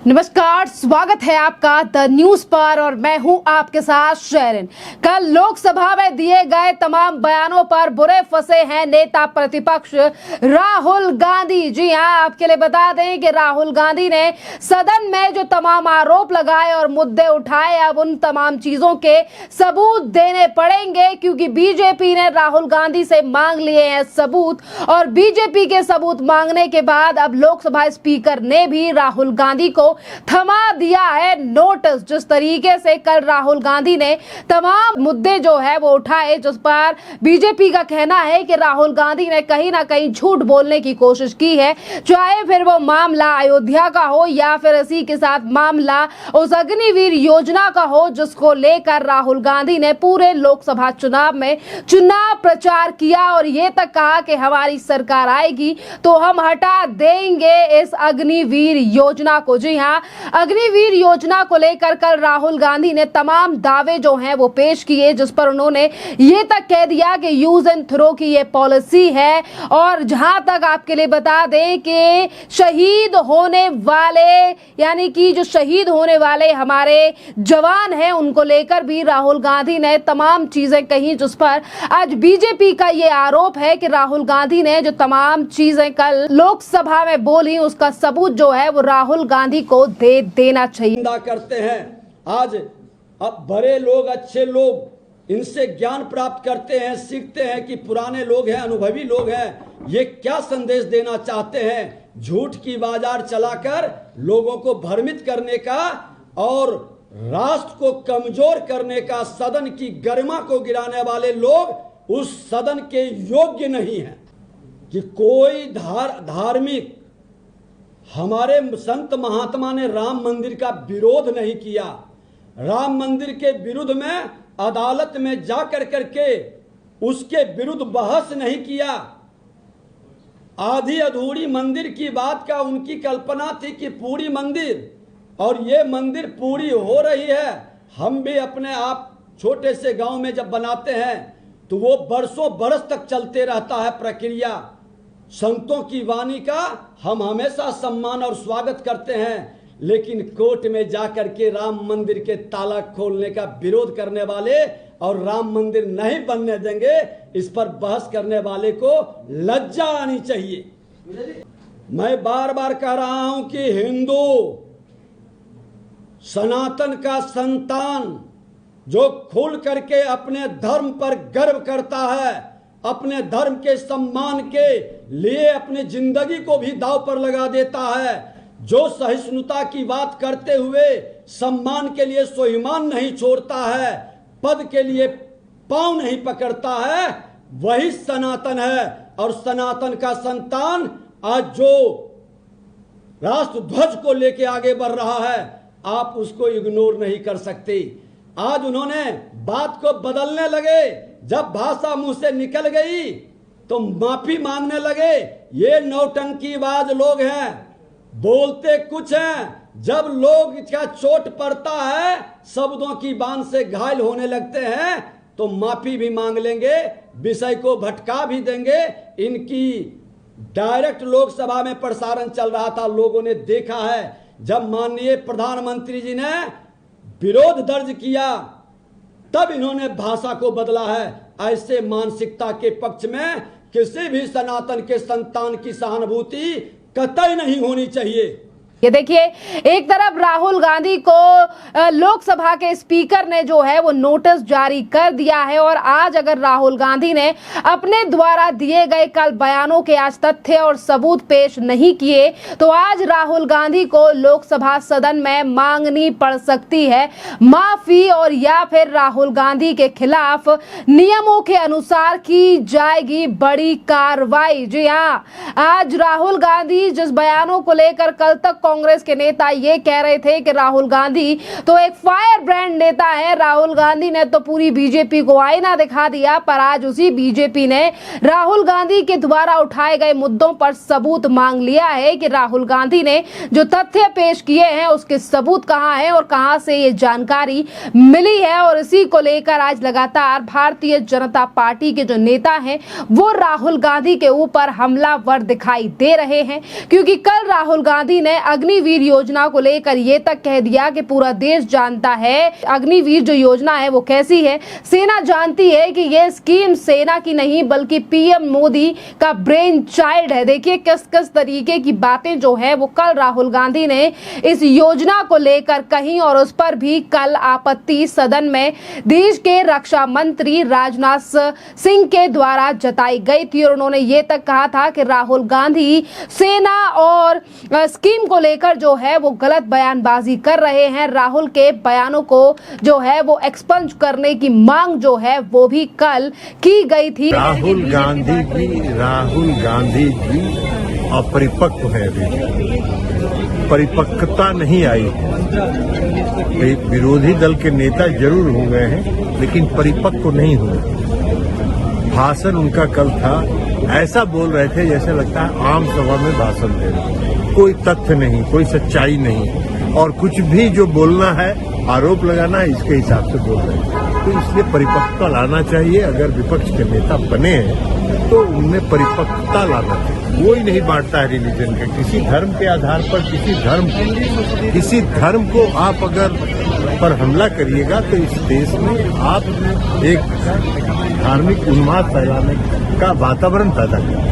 नमस्कार, स्वागत है आपका द न्यूज पर और मैं हूं आपके साथ शेरिन। कल लोकसभा में दिए गए तमाम बयानों पर बुरे फंसे हैं नेता प्रतिपक्ष राहुल गांधी। जी हां, आपके लिए बता दें कि राहुल गांधी ने सदन में जो तमाम आरोप लगाए और मुद्दे उठाए, अब उन तमाम चीजों के सबूत देने पड़ेंगे, क्योंकि बीजेपी ने राहुल गांधी से मांग लिए हैं सबूत। और बीजेपी के सबूत मांगने के बाद अब लोकसभा स्पीकर ने भी राहुल गांधी को थमा दिया है नोटिस। जिस तरीके से कल राहुल गांधी ने तमाम मुद्दे जो है वो उठाए, जिस पर बीजेपी का कहना है कि राहुल गांधी ने कहीं ना कहीं झूठ बोलने की कोशिश की है, चाहे फिर वो मामला अयोध्या का हो या फिर इसी के साथ मामला उस अग्निवीर योजना का हो, जिसको लेकर राहुल गांधी ने पूरे लोकसभा चुनाव में चुनाव प्रचार किया और ये तक कहा कि हमारी सरकार आएगी तो हम हटा देंगे इस अग्निवीर योजना को। जी हाँ, अग्निवीर योजना को लेकर कल राहुल गांधी ने तमाम दावे जो हैं वो पेश किए, जिस पर उन्होंने ये तक कह दिया कि यूज एंड थ्रो की ये पॉलिसी है। और जहां तक आपके लिए बता दें कि शहीद होने वाले, यानी कि जो शहीद होने वाले हमारे जवान हैं, उनको लेकर भी राहुल गांधी ने तमाम चीजें कही, जिस पर आज बीजेपी का ये आरोप है कि राहुल गांधी ने जो तमाम चीजें कल लोकसभा में बोली, उसका सबूत जो है वो राहुल गांधी को दे देना चाहिए। करते हैं आज अब बड़े लोग, अच्छे लोग इनसे ज्ञान प्राप्त करते हैं, सीखते हैं कि पुराने लोग हैं, अनुभवी लोग हैं, ये क्या संदेश देना चाहते हैं। झूठ की बाजार चलाकर लोगों को भ्रमित करने का और राष्ट्र को कमजोर करने का, सदन की गरिमा को गिराने वाले लोग उस सदन के योग्य नहीं हैं। कि कोई धार्मिक, हमारे संत महात्मा ने राम मंदिर का विरोध नहीं किया। राम मंदिर के विरुद्ध में अदालत में जाकर करके उसके विरुद्ध बहस नहीं किया। आधी अधूरी मंदिर की बात का उनकी कल्पना थी कि पूरी मंदिर, और ये मंदिर पूरी हो रही है। हम भी अपने आप छोटे से गांव में जब बनाते हैं तो वो बरसों बरस तक चलते रहता है प्रक्रिया। संतों की वाणी का हम हमेशा सम्मान और स्वागत करते हैं, लेकिन कोर्ट में जाकर के राम मंदिर के ताला खोलने का विरोध करने वाले और राम मंदिर नहीं बनने देंगे, इस पर बहस करने वाले को लज्जा आनी चाहिए। मैं बार बार कह रहा हूं कि हिंदू सनातन का संतान जो खुल करके अपने धर्म पर गर्व करता है, अपने धर्म के सम्मान के लिए अपने जिंदगी को भी दांव पर लगा देता है, जो सहिष्णुता की बात करते हुए सम्मान के लिए स्वाभिमान नहीं छोड़ता है, पद के लिए पांव नहीं पकड़ता है, वही सनातन है। और सनातन का संतान आज जो राष्ट्र ध्वज को लेके आगे बढ़ रहा है, आप उसको इग्नोर नहीं कर सकते। आज उन्होंने बात को बदलने लगे, जब भाषा मुंह से निकल गई तो माफी मांगने लगे। ये नौटंकीबाज लोग हैं, बोलते कुछ हैं, जब लोग का चोट पड़ता है, शब्दों की बांध से घायल होने लगते हैं तो माफी भी मांग लेंगे, विषय को भटका भी देंगे। इनकी डायरेक्ट लोकसभा में प्रसारण चल रहा था, लोगों ने देखा है। जब माननीय प्रधानमंत्री जी ने विरोध दर्ज किया तब इन्होंने भाषा को बदला है। ऐसे मानसिकता के पक्ष में किसी भी सनातन के संतान की सहानुभूति कतई नहीं होनी चाहिए। ये देखिए, एक तरफ राहुल गांधी को लोकसभा के स्पीकर ने जो है वो नोटिस जारी कर दिया है, और आज अगर राहुल गांधी ने अपने द्वारा दिए गए कल बयानों के आज तथ्य और सबूत पेश नहीं किए तो आज राहुल गांधी को लोकसभा सदन में मांगनी पड़ सकती है माफी, और या फिर राहुल गांधी के खिलाफ नियमों के अनुसार की जाएगी बड़ी कार्रवाई। जी हाँ, आज राहुल गांधी जिस बयानों को लेकर कल तक कांग्रेस के नेता ये कह रहे थे कि राहुल गांधी तो एक फायर ब्रांड नेता है, राहुल गांधी ने तो पूरी बीजेपी को आईना दिखा दिया, पर आज उसी बीजेपी ने राहुल गांधी के द्वारा उठाए गए मुद्दों पर सबूत मांग लिया है कि राहुल गांधी ने जो तथ्य पेश किए हैं उसके सबूत कहां है और कहां से ये जानकारी मिली है। और इसी को लेकर आज लगातार भारतीय जनता पार्टी के जो नेता हैं वो राहुल गांधी के ऊपर हमलावर दिखाई दे रहे हैं, क्योंकि कल राहुल गांधी ने अग्निवीर योजना को लेकर ये तक कह दिया कि पूरा देश जानता है अग्निवीर जो योजना है वो कैसी है। सेना जानती है कि ये स्कीम सेना की नहीं बल्कि पीएम मोदी का ब्रेन चाइल्ड है। देखिए किस किस तरीके की बातें जो है वो कल राहुल गांधी ने इस योजना को लेकर कही और उस पर भी कल आपत्ति सदन में देश के रक्षा मंत्री राजनाथ सिंह के द्वारा जताई गई थी और उन्होंने ये तक कहा था कि राहुल गांधी सेना और स्कीम को लेकर जो है वो गलत बयानबाजी कर रहे हैं। राहुल के बयानों को जो है वो एक्सपंज करने की मांग जो है वो भी कल की गई थी। राहुल गांधी जी अपरिपक्व है, अभी परिपक्वता नहीं आई है। विरोधी दल के नेता जरूर हो गए हैं लेकिन परिपक्व नहीं हुए। भाषण उनका कल था, ऐसा बोल रहे थे जैसे लगता है आम सभा में भाषण दे रहे, कोई तथ्य नहीं, कोई सच्चाई नहीं, और कुछ भी जो बोलना है आरोप लगाना है इसके हिसाब से बोल रहे हैं। तो इसलिए परिपक्वता लाना चाहिए। अगर विपक्ष के नेता बने हैं तो उनमें परिपक्वता लाना चाहिए। कोई नहीं बांटता है रिलीजन के, किसी धर्म के आधार पर किसी धर्म को आप अगर पर हमला करिएगा तो इस देश में आप एक धार्मिक उन्माद फैलाने का वातावरण पैदा करें।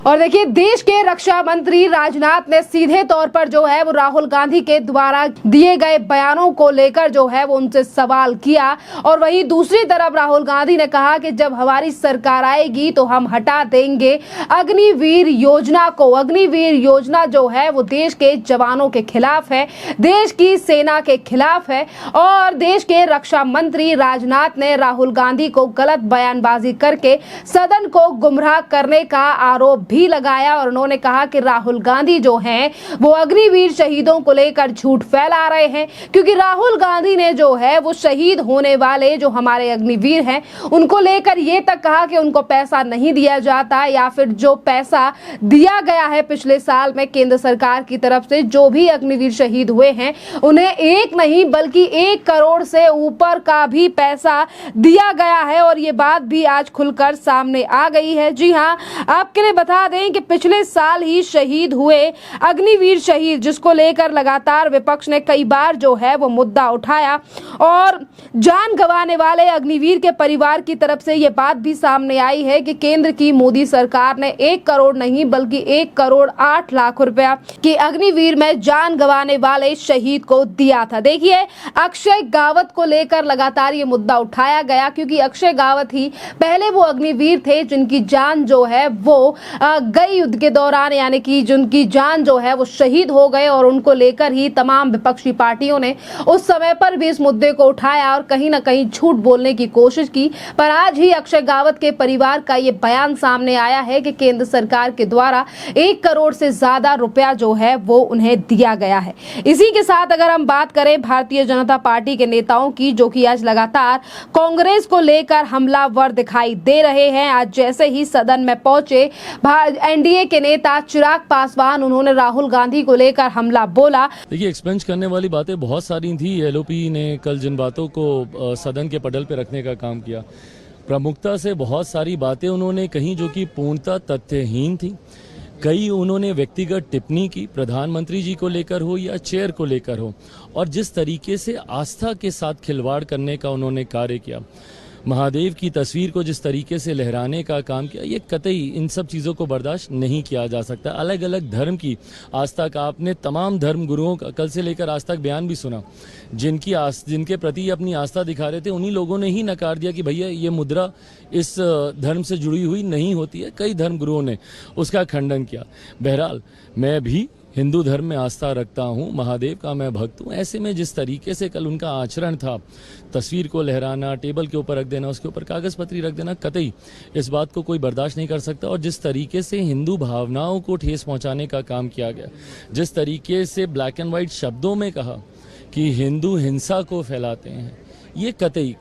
और देखिए देश के रक्षा मंत्री राजनाथ ने सीधे तौर पर जो है वो राहुल गांधी के द्वारा दिए गए बयानों को लेकर जो है वो उनसे सवाल किया और वहीं दूसरी तरफ राहुल गांधी ने कहा कि जब हमारी सरकार आएगी तो हम हटा देंगे अग्निवीर योजना को। अग्निवीर योजना जो है वो देश के जवानों के खिलाफ है, देश की सेना के खिलाफ है और देश के रक्षा मंत्री राजनाथ ने राहुल गांधी को गलत बयानबाजी करके सदन को गुमराह करने का आरोप भी लगाया और उन्होंने कहा कि राहुल गांधी जो हैं वो अग्निवीर शहीदों को लेकर झूठ फैला रहे हैं, क्योंकि राहुल गांधी ने जो है वो शहीद होने वाले जो हमारे अग्निवीर हैं उनको लेकर ये तक कहा कि उनको पैसा नहीं दिया जाता या फिर जो पैसा दिया गया है पिछले साल में केंद्र सरकार की तरफ से जो भी अग्निवीर शहीद हुए हैं उन्हें एक नहीं बल्कि 1 करोड़ से ऊपर का भी पैसा दिया गया है और ये बात भी आज खुलकर सामने आ गई है। जी हाँ, आपके लिए बता दें कि पिछले साल ही शहीद हुए अग्निवीर शहीद जिसको लेकर लगातार विपक्ष ने कई बार जो है वो मुद्दा उठाया और जान गंवाने वाले अग्निवीर के परिवार की तरफ से ये बात भी सामने आई है कि केंद्र की मोदी सरकार ने 1 करोड़ नहीं बल्कि 1 करोड़ 8 लाख रुपया की अग्निवीर में जान गंवाने वाले शहीद को दिया था। देखिए अक्षय गावत को लेकर लगातार ये मुद्दा उठाया गया क्योंकि अक्षय गावत ही पहले वो अग्निवीर थे जिनकी जान जो है वो गई युद्ध के दौरान, यानी कि जिनकी जान जो है वो शहीद हो गए और उनको लेकर ही तमाम विपक्षी पार्टियों ने उस समय पर भी इस मुद्दे को उठाया और कहीं ना कहीं झूठ बोलने की कोशिश की। पर आज ही अक्षय गावत के परिवार का ये बयान सामने आया है कि केंद्र सरकार के द्वारा 1 करोड़ से ज्यादा रुपया जो है वो उन्हें दिया गया है। इसी के साथ अगर हम बात करें भारतीय जनता पार्टी के नेताओं की जो कि आज लगातार कांग्रेस को लेकर हमलावर दिखाई दे रहे हैं। आज जैसे ही सदन में पहुंचे एनडीए के नेता चिराग पासवान, उन्होंने राहुल गांधी को लेकर हमला बोला। देखिए एक्सपेंज करने वाली बातें बहुत सारी थी। एलओपी ने कल जिन बातों को सदन के पटल पे रखने का काम किया, प्रमुखता से बहुत सारी बातें उन्होंने कही जो कि पूर्णतः तथ्यहीन थी। कई उन्होंने व्यक्तिगत टिप्पणी की, प्रधानमंत्री जी को लेकर हो या चेयर को लेकर हो, और जिस तरीके से आस्था के साथ खिलवाड़ करने का उन्होंने कार्य किया, महादेव की तस्वीर को जिस तरीके से लहराने का काम किया, ये कतई इन सब चीज़ों को बर्दाश्त नहीं किया जा सकता। अलग अलग धर्म की आस्था का आपने तमाम धर्म गुरुओं का कल से लेकर आज तक बयान भी सुना, जिनके प्रति अपनी आस्था दिखा रहे थे, उन्हीं लोगों ने ही नकार दिया कि भैया ये मुद्रा इस धर्म से जुड़ी हुई नहीं होती है। कई धर्म गुरुओं ने उसका खंडन किया। बहरहाल मैं भी हिंदू धर्म में आस्था रखता हूँ, महादेव का मैं भक्त हूँ। ऐसे में जिस तरीके से कल उनका आचरण था, तस्वीर को लहराना, टेबल के ऊपर रख देना, उसके ऊपर कागज़ पत्री रख देना, कतई इस बात को कोई बर्दाश्त नहीं कर सकता। और जिस तरीके से हिंदू भावनाओं को ठेस पहुँचाने का काम किया गया, जिस तरीके से ब्लैक एंड वाइट शब्दों में कहा कि हिंदू हिंसा को फैलाते हैं, ये कतई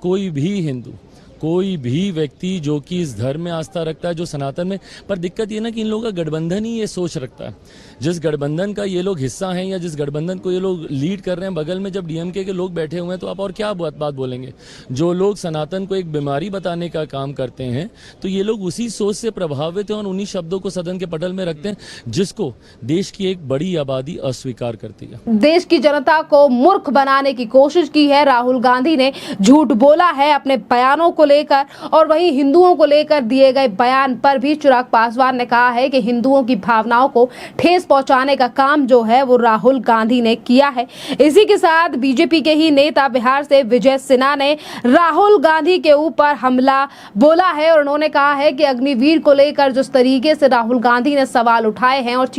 कोई भी व्यक्ति जो कि इस धर्म में आस्था रखता है, जो सनातन में, पर दिक्कत ये ना कि इन लोगों का गठबंधन ही ये सोच रखता है। जिस गठबंधन का ये लोग हिस्सा हैं या जिस गठबंधन को ये लोग लीड कर रहे हैं, बगल में जब डीएमके के लोग बैठे हुए हैं तो आप और क्या बात बोलेंगे। जो लोग सनातन को एक बीमारी बताने का काम करते हैं तो ये लोग उसी सोच से प्रभावित हैं और उन्हीं शब्दों को सदन के पटल में रखते हैं जिसको देश की एक बड़ी आबादी अस्वीकार करती है। देश की जनता को मूर्ख बनाने की कोशिश की है। राहुल गांधी ने झूठ बोला है अपने बयानों को लेकर, और वहीं हिंदुओं को लेकर दिए गए बयान पर भी चिराग पासवान ने कहा है कि हिंदुओं की भावनाओं को ठेस पहुंचाने का काम जो है वो राहुल गांधी ने किया है। इसी के साथ बीजेपी के ही नेता बिहार से विजय सिन्हा ने राहुल गांधी के ऊपर हमला बोला है और उन्होंने कहा है कि अग्निवीर को लेकर जिस तरीके से राहुल गांधी ने सवाल उठाए हैं और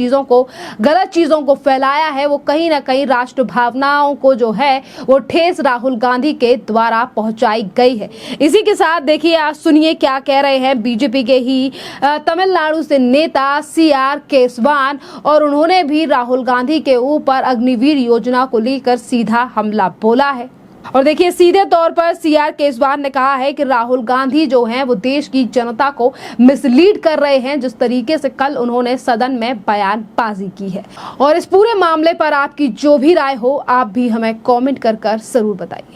गलत चीजों को फैलाया है, वो कहीं ना कहीं राष्ट्र भावनाओं को जो है वो ठेस राहुल गांधी के द्वारा पहुंचाई गई है। इसी के साथ देखिए, आज सुनिए क्या कह रहे हैं बीजेपी के ही तमिलनाडु से नेता CR केसवान, और उन्होंने भी राहुल गांधी के ऊपर अग्निवीर योजना को लेकर सीधा हमला बोला है। और देखिए, सीधे तौर पर CR केसवान ने कहा है कि राहुल गांधी जो हैं वो देश की जनता को मिसलीड कर रहे हैं, जिस तरीके से कल उन्होंने सदन में बयानबाजी की है। और इस पूरे मामले पर आपकी जो भी राय हो, आप भी हमें कमेंट कर जरूर बताइए।